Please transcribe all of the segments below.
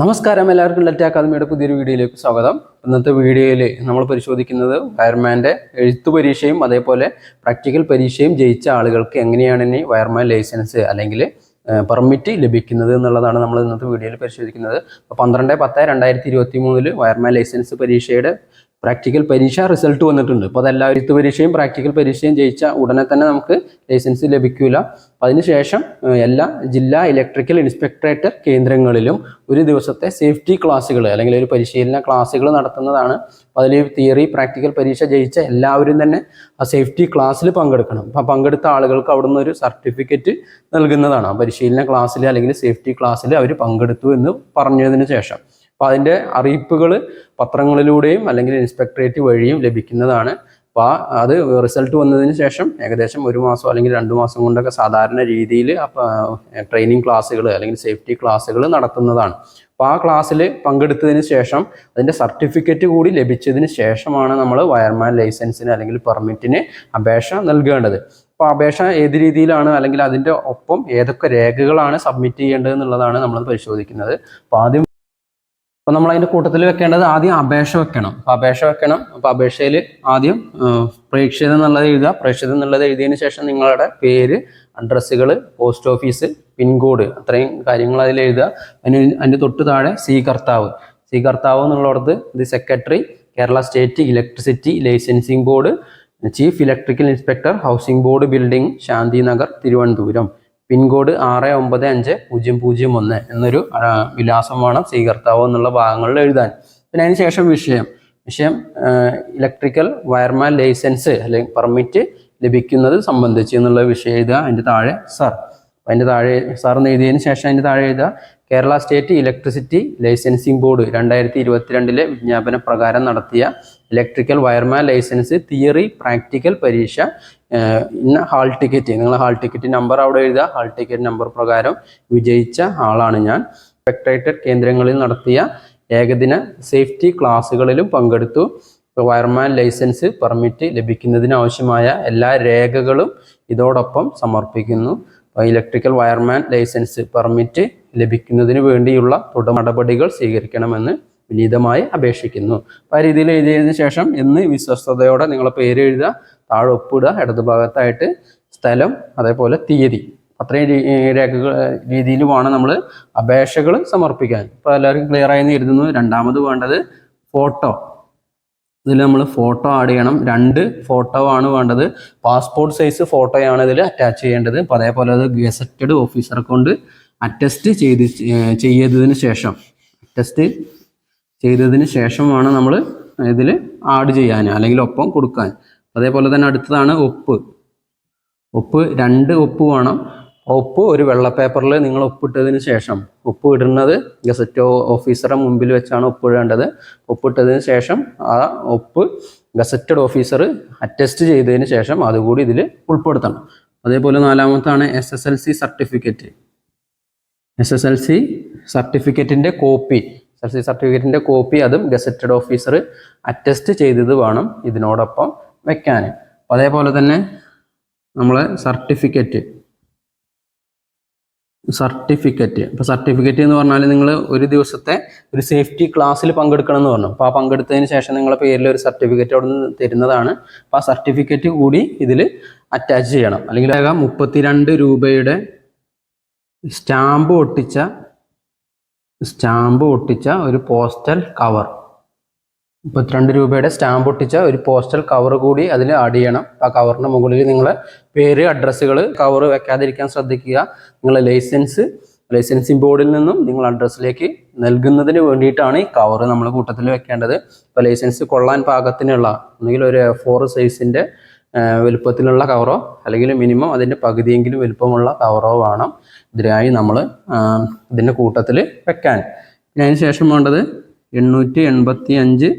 നമസ്കാരം, എല്ലാവർക്കും ലെറ്റ് അക്കാദമിയുടെ പുതിയൊരു വീഡിയോയിലേക്ക് സ്വാഗതം. ഇന്നത്തെ വീഡിയോയിൽ നമ്മൾ പരിശോധിക്കുന്നത് വയർമാൻ്റെ എഴുത്തു പരീക്ഷയും അതേപോലെ പ്രാക്ടിക്കൽ പരീക്ഷയും ജയിച്ച ആളുകൾക്ക് എങ്ങനെയാണ് ഇനി വയർമാൻ ലൈസൻസ് അല്ലെങ്കിൽ പെർമിറ്റ് ലഭിക്കുന്നത് എന്നുള്ളതാണ് നമ്മൾ ഇന്നത്തെ വീഡിയോയിൽ പരിശോധിക്കുന്നത്. അപ്പോൾ 12/10/2023 വയർമാൻ ലൈസൻസ് പരീക്ഷയുടെ പ്രാക്ടിക്കൽ പരീക്ഷ റിസൾട്ട് വന്നിട്ടുണ്ട്. അപ്പോൾ അതെല്ലാം എഴുത്തു പരീക്ഷയും പ്രാക്ടിക്കൽ പരീക്ഷയും ജയിച്ച ഉടനെ തന്നെ നമുക്ക് ലൈസൻസ് ലഭിക്കില്ല. അതിനുശേഷം എല്ലാ ജില്ലാ ഇലക്ട്രിക്കൽ ഇൻസ്പെക്ടറേറ്റ് കേന്ദ്രങ്ങളിലും ഒരു ദിവസത്തെ സേഫ്റ്റി ക്ലാസ്സുകൾ അല്ലെങ്കിൽ ഒരു പരിശീലന ക്ലാസ്സുകൾ നടത്തുന്നതാണ്. അപ്പോൾ അതിൽ തിയറി പ്രാക്ടിക്കൽ പരീക്ഷ ജയിച്ച എല്ലാവരും തന്നെ ആ സേഫ്റ്റി ക്ലാസ്സിൽ പങ്കെടുക്കണം. അപ്പോൾ പങ്കെടുത്ത ആളുകൾക്ക് അവിടുന്ന് ഒരു സർട്ടിഫിക്കറ്റ് നൽകുന്നതാണ്. ആ പരിശീലന ക്ലാസ്സിൽ അല്ലെങ്കിൽ സേഫ്റ്റി ക്ലാസ്സിൽ അവർ പങ്കെടുത്തു എന്ന് പറഞ്ഞതിന് ശേഷം. അപ്പോൾ അതിൻ്റെ അറിയിപ്പുകൾ പത്രങ്ങളിലൂടെയും അല്ലെങ്കിൽ ഇൻസ്പെക്ടറേറ്റ് വഴിയും ലഭിക്കുന്നതാണ്. അപ്പോൾ അത് റിസൾട്ട് വന്നതിന് ശേഷം ഏകദേശം 1 മാസം അല്ലെങ്കിൽ 2 മാസം കൊണ്ടൊക്കെ സാധാരണ രീതിയിൽ ട്രെയിനിങ് ക്ലാസ്സുകൾ അല്ലെങ്കിൽ സേഫ്റ്റി ക്ലാസ്സുകൾ നടത്തുന്നതാണ്. അപ്പോൾ ആ ക്ലാസ്സിൽ പങ്കെടുത്തതിന് ശേഷം അതിൻ്റെ സർട്ടിഫിക്കറ്റ് കൂടി ലഭിച്ചതിന് ശേഷമാണ് നമ്മൾ വയർമാൻ ലൈസൻസിന് അല്ലെങ്കിൽ പെർമിറ്റിന് അപേക്ഷ നൽകേണ്ടത്. അപ്പോൾ അപേക്ഷ ഏത് രീതിയിലാണ് അല്ലെങ്കിൽ അതിൻ്റെ ഒപ്പം ഏതൊക്കെ രേഖകളാണ് സബ്മിറ്റ് ചെയ്യേണ്ടത് എന്നുള്ളതാണ് നമ്മൾ പരിശോധിക്കുന്നത്. അപ്പോൾ നമ്മൾ അതിൻ്റെ കൂട്ടത്തിൽ വെക്കേണ്ടത് ആദ്യം അപേക്ഷ വെക്കണം. അപ്പോൾ അപേക്ഷയിൽ ആദ്യം പ്രേക്ഷിതം എന്നുള്ളത് എഴുതുക. പ്രേക്ഷിതം എന്നുള്ളത് എഴുതിയതിന് ശേഷം നിങ്ങളുടെ പേര്, അഡ്രസ്സുകൾ, പോസ്റ്റ് ഓഫീസ്, പിൻകോഡ്, അത്രയും കാര്യങ്ങൾ അതിൽ എഴുതുക. അതിൻ്റെ തൊട്ട് താഴെ സ്വീകർത്താവ് എന്നുള്ളിടത്ത് ഇത് secretary, Kerala state electricity licensing board, chief electrical inspector, housing board building, Shantinagar, Thiruvananthapuram, pin code 69501 എന്നൊരു വിലാസം വേണം സ്വീകർത്താവ് എന്നുള്ള ഭാഗങ്ങളിൽ എഴുതാൻ. പിന്നെ അതിന് ശേഷം വിഷയം ഇലക്ട്രിക്കൽ വയർമാൻ ലൈസൻസ് അല്ലെങ്കിൽ പെർമിറ്റ് ലഭിക്കുന്നത് സംബന്ധിച്ച് എന്നുള്ള വിഷയം എഴുതുക. അതിൻ്റെ താഴെ സർ. അതിൻ്റെ താഴെ സാർ എന്ന് എഴുതിയതിന് ശേഷം അതിൻ്റെ താഴെ എഴുതുക Kerala state electricity licensing board 2022 വിജ്ഞാപന പ്രകാരം നടത്തിയ electrical wireman licence theory practical പരീക്ഷ ഇന്ന ഹാൾ ടിക്കറ്റ്, നിങ്ങൾ ഹാൾ ടിക്കറ്റ് നമ്പർ അവിടെ എഴുതുക. ഹാൾ ടിക്കറ്റ് നമ്പർ പ്രകാരം വിജയിച്ച ആളാണ് ഞാൻ. ഇൻസ്പെക്ടറേറ്റ് കേന്ദ്രങ്ങളിൽ നടത്തിയ ഏകദിന സേഫ്റ്റി ക്ലാസ്സുകളിലും പങ്കെടുത്തു. വയർമാൻ ലൈസൻസ് പെർമിറ്റ് ലഭിക്കുന്നതിന് ആവശ്യമായ എല്ലാ രേഖകളും ഇതോടൊപ്പം സമർപ്പിക്കുന്നു. ഇലക്ട്രിക്കൽ വയർമാൻ ലൈസൻസ് പെർമിറ്റ് ലഭിക്കുന്നതിന് വേണ്ടിയുള്ള തുടർ നടപടികൾ സ്വീകരിക്കണമെന്ന് വിനീതമായി അപേക്ഷിക്കുന്നു. അപ്പോൾ ആ രീതിയിൽ എഴുതിയതിനു ശേഷം ഇന്ന് വിശ്വസ്തയോടെ നിങ്ങളെ പേര് എഴുതുക, താഴെ ഒപ്പിടുക, ഇടതുഭാഗത്തായിട്ട് സ്ഥലം, അതേപോലെ തീയതി. അത്രയും രീതിയിൽ വേണം നമ്മൾ അപേക്ഷകൾ സമർപ്പിക്കാൻ. ഇപ്പോൾ എല്ലാവർക്കും ക്ലിയർ ആയെന്ന് കരുതുന്നു. രണ്ടാമത് വേണ്ടത് ഫോട്ടോ. ഇതിൽ നമ്മൾ ഫോട്ടോ ആഡ് ചെയ്യണം. 2 ഫോട്ടോ ആണ് വേണ്ടത്. പാസ്പോർട്ട് സൈസ് ഫോട്ടോയാണ് ഇതിൽ അറ്റാച്ച് ചെയ്യേണ്ടത്. അപ്പോൾ അതേപോലെ അത് ഗസറ്റഡ് ഓഫീസറെ കൊണ്ട് അറ്റസ്റ്റ് ചെയ്തതിന് ശേഷമാണ് നമ്മൾ ഇതിൽ ആഡ് ചെയ്യാൻ അല്ലെങ്കിൽ ഒപ്പം കൊടുക്കാൻ. അതേപോലെ തന്നെ അടുത്തതാണ് ഒപ്പ്. 2 ഒപ്പ് വേണം. ഒപ്പ് ഒരു വെള്ള പേപ്പറിൽ നിങ്ങൾ ഒപ്പിട്ടതിന് ശേഷം, ഒപ്പ് ഇടുന്നത് ഗസറ്റ് ഓഫീസറെ മുമ്പിൽ വെച്ചാണ് ഒപ്പിടേണ്ടത്. ഒപ്പിട്ടതിന് ശേഷം ആ ഒപ്പ് ഗസറ്റഡ് ഓഫീസർ അറ്റസ്റ്റ് ചെയ്തതിന് ശേഷം അതുകൂടി ഇതിൽ ഉൾപ്പെടുത്തണം. അതേപോലെ 4-മത്താണ് SSLC സർട്ടിഫിക്കറ്റ്. SSLC സർട്ടിഫിക്കറ്റിൻ്റെ കോപ്പി അതും ഗസറ്റഡ് ഓഫീസർ അറ്റസ്റ്റ് ചെയ്തത് വേണം ഇതിനോടൊപ്പം വെക്കാൻ. അതേപോലെ തന്നെ നമ്മളെ സർട്ടിഫിക്കറ്റ്. അപ്പോൾ സർട്ടിഫിക്കറ്റ് എന്ന് പറഞ്ഞാൽ നിങ്ങൾ ഒരു ദിവസത്തെ ഒരു സേഫ്റ്റി ക്ലാസ്സിൽ പങ്കെടുക്കണം എന്ന് പറഞ്ഞു. അപ്പോൾ ആ പങ്കെടുത്തതിന് ശേഷം നിങ്ങളുടെ പേരിൽ ഒരു സർട്ടിഫിക്കറ്റ് അവിടെ നിന്ന് തരുന്നതാണ്. അപ്പോൾ ആ സർട്ടിഫിക്കറ്റ് കൂടി ഇതിൽ അറ്റാച്ച് ചെയ്യണം. അല്ലെങ്കിൽ 32 രൂപയുടെ സ്റ്റാമ്പ് ഒട്ടിച്ച ഒരു പോസ്റ്റൽ കവർ. 32 രൂപയുടെ സ്റ്റാമ്പ് ഒട്ടിച്ച ഒരു പോസ്റ്റൽ കവർ കൂടി അതിൽ ആഡ് ചെയ്യണം. ആ കവറിൻ്റെ മുകളിൽ നിങ്ങളെ പേര്, അഡ്രസ്സുകൾ, കവർ വെക്കാതിരിക്കാൻ ശ്രദ്ധിക്കുക. നിങ്ങളെ ലൈസൻസിങ് ബോർഡിൽ നിന്നും നിങ്ങൾ അഡ്രസ്സിലേക്ക് നൽകുന്നതിന് വേണ്ടിയിട്ടാണ് ഈ കവർ നമ്മൾ കൂട്ടത്തിൽ വെക്കേണ്ടത്. ഇപ്പോൾ ലൈസൻസ് കൊള്ളാൻ പാകത്തിനുള്ള ഒന്നുകിൽ ഒരു A4 സൈസിൻ്റെ വലുപ്പത്തിലുള്ള കവറോ അല്ലെങ്കിൽ മിനിമം അതിൻ്റെ പകുതിയെങ്കിലും വലുപ്പമുള്ള കവറോ വേണം ഇതിനായി നമ്മൾ ഇതിൻ്റെ കൂട്ടത്തിൽ വെക്കാൻ. പിന്നെ അതിന് ശേഷം വേണ്ടത് 885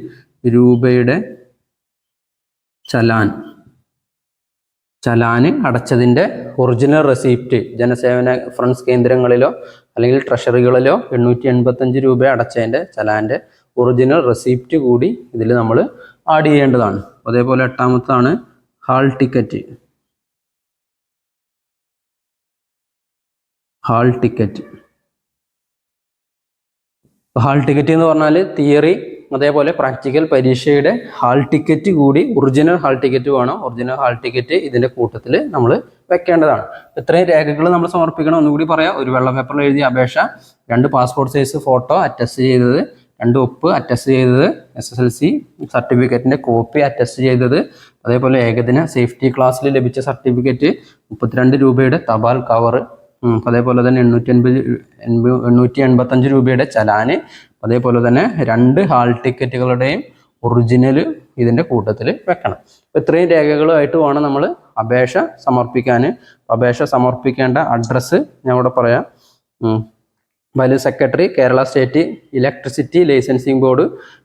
രൂപയുടെ ചലാന് അടച്ചതിൻ്റെ ഒറിജിനൽ റെസിപ്റ്റ് ജനസേവന ഫ്രണ്ട്സ് കേന്ദ്രങ്ങളിലോ അല്ലെങ്കിൽ ട്രഷറികളിലോ 885 രൂപ അടച്ചതിൻ്റെ ചലാൻ്റെ ഒറിജിനൽ റെസിപ്റ്റ് കൂടി ഇതിൽ നമ്മൾ ആഡ് ചെയ്യേണ്ടതാണ്. അതേപോലെ 8-മത്താണ് ഹാൾ ടിക്കറ്റ്. ഹാൾ ടിക്കറ്റ് എന്ന് പറഞ്ഞാൽ തിയറി അതേപോലെ പ്രാക്ടിക്കൽ പരീക്ഷയുടെ ഹാൾ ടിക്കറ്റ് കൂടി ഒറിജിനൽ ഹാൾ ടിക്കറ്റ് വേണം. ഒറിജിനൽ ഹാൾ ടിക്കറ്റ് ഇതിൻ്റെ കൂട്ടത്തിൽ നമ്മൾ വെക്കേണ്ടതാണ്. ഇത്രയും രേഖകൾ നമ്മൾ സമർപ്പിക്കണം. ഒന്നുകൂടി പറയാം. ഒരു വെള്ള പേപ്പറിൽ എഴുതിയ അപേക്ഷ, 2 പാസ്പോർട്ട് സൈസ് ഫോട്ടോ അറ്റസ്റ്റ് ചെയ്തത്, 2 ഒപ്പ് അറ്റസ്റ്റ് ചെയ്തത്, SSLC സർട്ടിഫിക്കറ്റിൻ്റെ കോപ്പി അറ്റസ്റ്റ് ചെയ്തത്, അതേപോലെ ഏകദിന സേഫ്റ്റി ക്ലാസ്സിൽ ലഭിച്ച സർട്ടിഫിക്കറ്റ്, 32 രൂപയുടെ തപാൽ കവറ്, അതേപോലെ തന്നെ 885 രൂപയുടെ ചലാന്, അതേപോലെ തന്നെ 2 ഹാൾ ടിക്കറ്റുകളുടെയും ഒറിജിനൽ ഇതിൻ്റെ കൂട്ടത്തിൽ വെക്കണം. ഇത്രയും രേഖകളുമായിട്ട് വേണം നമ്മൾ അപേക്ഷ സമർപ്പിക്കാൻ. അപേക്ഷ സമർപ്പിക്കേണ്ട അഡ്രസ്സ് ഞാൻ ഇവിടെ പറയാം. Vice secretary, Kerala state electricity licensing board,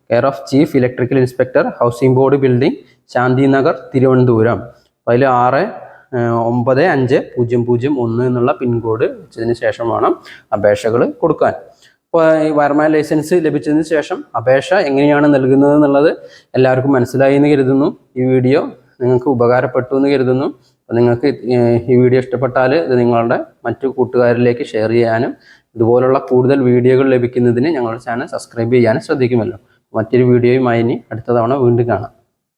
care of chief electrical inspector, housing board building, Shantinagar, Thiruvananthapuram. അതിൽ 69501 എന്നുള്ള പിൻകോഡ് വെച്ചതിന് ശേഷം വേണം അപേക്ഷകൾ കൊടുക്കാൻ. ഇപ്പോൾ ഈ വയർമാൻ ലൈസൻസ് ലഭിച്ചതിന് ശേഷം അപേക്ഷ എങ്ങനെയാണ് നൽകുന്നത് എന്നുള്ളത് എല്ലാവർക്കും മനസ്സിലായി എന്ന് കരുതുന്നു. ഈ വീഡിയോ നിങ്ങൾക്ക് ഉപകാരപ്പെട്ടു എന്ന് കരുതുന്നു. അപ്പോൾ നിങ്ങൾക്ക് ഈ വീഡിയോ ഇഷ്ടപ്പെട്ടാൽ ഇത് നിങ്ങളുടെ മറ്റു കൂട്ടുകാരിലേക്ക് ഷെയർ ചെയ്യാനും ഇതുപോലുള്ള കൂടുതൽ വീഡിയോകൾ ലഭിക്കുന്നതിന് ഞങ്ങളുടെ ചാനൽ സബ്സ്ക്രൈബ് ചെയ്യാനും ശ്രദ്ധിക്കുമല്ലോ. മറ്റൊരു വീഡിയോയുമായി ഇനി അടുത്ത തവണ വീണ്ടും കാണാം.